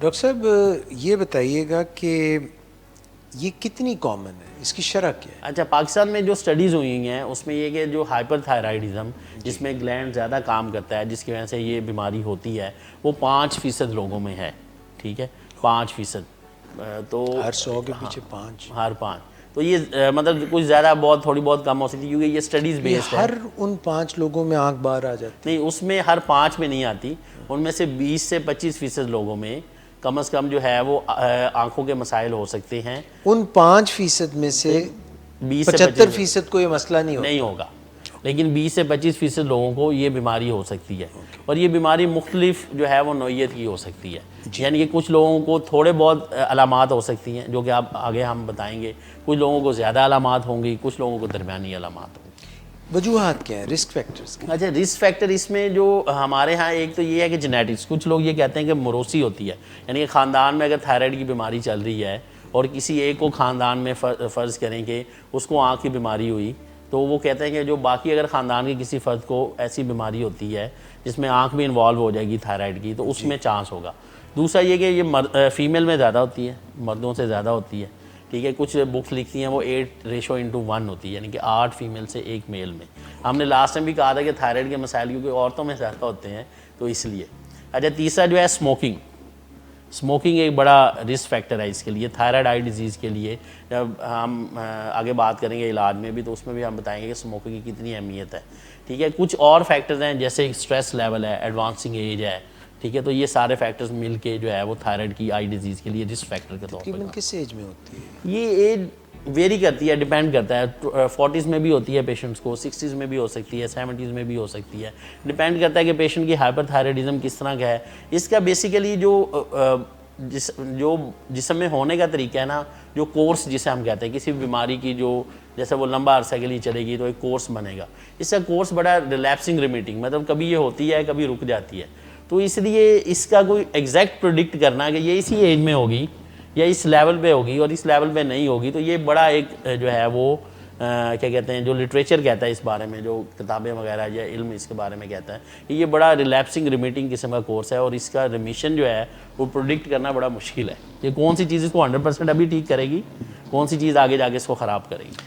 Doctor صاحب یہ بتائیے گا کہ یہ کتنی کامن ہے، اس کی شرح کیا ہے؟ اچھا، پاکستان میں جو سٹڈیز ہوئی ہیں اس میں یہ کہ جو ہائپر تھائرائڈزم جس میں گلینڈ زیادہ کام کرتا ہے، جس کی وجہ سے یہ بیماری ہوتی ہے، وہ 5% لوگوں میں ہے. ٹھیک ہے، 5%. تو ہر 100 کے پیچھے 5. ہر 5. تو یہ مطلب کچھ زیادہ بہت تھوڑی بہت کم ہو سکتی ہے، کیونکہ یہ سٹڈیز بیسڈ ہے. ہر ان 5 لوگوں میں آنکھ باہر آ جاتی؟ نہیں، اس میں ہر 5 میں نہیں آتی. ان میں سے 20 سے 25% لوگوں میں کم از کم جو ہے وہ آنکھوں کے مسائل ہو سکتے ہیں. ان 5% میں سے 75% کو یہ مسئلہ نہیں ہوگا، لیکن 20 سے 25% لوگوں کو یہ بیماری ہو سکتی ہے. اور یہ بیماری مختلف جو ہے وہ نوعیت کی ہو سکتی ہے. یعنی کہ کچھ لوگوں کو تھوڑے بہت علامات ہو سکتی ہیں جو کہ آپ آگے ہم بتائیں گے، کچھ لوگوں کو زیادہ علامات ہوں گی، کچھ لوگوں کو درمیانی علامات ہوں گی. وجوہات کیا ہیں رسک فیکٹرز کی؟ اچھا، رسک فیکٹر اس میں جو ہمارے ہاں ایک تو یہ ہے کہ جینیٹکس. کچھ لوگ یہ کہتے ہیں کہ موروثی ہوتی ہے، یعنی کہ خاندان میں اگر تھائرائڈ کی بیماری چل رہی ہے اور کسی ایک کو خاندان میں فرض کریں کہ اس کو آنکھ کی بیماری ہوئی، تو وہ کہتے ہیں کہ جو باقی اگر خاندان کے کسی فرد کو ایسی بیماری ہوتی ہے جس میں آنکھ بھی انوالو ہو جائے گی تھائرائڈ کی، تو اس میں چانس ہوگا. دوسرا یہ کہ یہ فیمیل میں زیادہ ہوتی ہے، مردوں سے زیادہ ہوتی ہے. ٹھیک ہے، کچھ بکس لکھتی ہیں وہ 8:1 ہوتی ہے، یعنی کہ 8 فیمیل سے 1 میل میں. ہم نے لاسٹ ٹائم بھی کہا تھا کہ تھائرائڈ کے مسائل کیونکہ عورتوں میں زیادہ ہوتے ہیں تو اس لیے. اچھا، تیسرا جو ہے اسموکنگ ایک بڑا رسک فیکٹر ہے اس کے لیے، تھائرائڈ آئی ڈیزیز کے لیے. جب ہم آگے بات کریں گے علاج میں بھی تو اس میں بھی ہم بتائیں گے کہ اسموکنگ کی کتنی اہمیت ہے. ٹھیک ہے، کچھ اور فیکٹرز ہیں جیسے اسٹریس لیول ہے، ایڈوانسنگ ایج ہے. ٹھیک ہے، تو یہ سارے فیکٹرز مل کے جو ہے وہ تھائرائڈ کی آئی ڈیزیز کے لیے رسک فیکٹر کے طور پر. کس ایج میں ہوتی ہے یہ ایج ویری کرتی ہے، ڈیپینڈ کرتا ہے. 40s میں بھی ہوتی ہے پیشنٹس کو، 60s میں بھی ہو سکتی ہے، 70s میں بھی ہو سکتی ہے. ڈیپینڈ کرتا ہے کہ پیشنٹ کی ہائپر تھائرائڈزم کس طرح کا ہے. اس کا بیسیکلی جو جسم میں ہونے کا طریقہ ہے نا، جو کورس جسے ہم کہتے ہیں کسی بیماری کی، جو جیسے وہ لمبا عرصہ کے لیے چلے گی تو ایک کورس بنے گا. اس کا کورس بڑا ریلیپسنگ ریمیٹنگ، مطلب کبھی یہ ہوتی ہے کبھی رک جاتی ہے. تو اس لیے اس کا کوئی ایگزیکٹ پریڈکٹ کرنا کہ یہ اسی ایج میں ہوگی یا اس لیول پہ ہوگی اور اس لیول پہ نہیں ہوگی، تو یہ بڑا ایک جو ہے وہ کیا کہتے ہیں، جو لٹریچر کہتا ہے اس بارے میں، جو کتابیں وغیرہ یا علم اس کے بارے میں کہتا ہے کہ یہ بڑا ریلیپسنگ ریمیٹنگ قسم کا کورس ہے اور اس کا ریمیشن جو ہے وہ پروڈکٹ کرنا بڑا مشکل ہے کہ کون سی چیز اس کو 100% ابھی ٹھیک کرے گی، کون سی چیز آگے جا کے اس کو خراب کرے گی.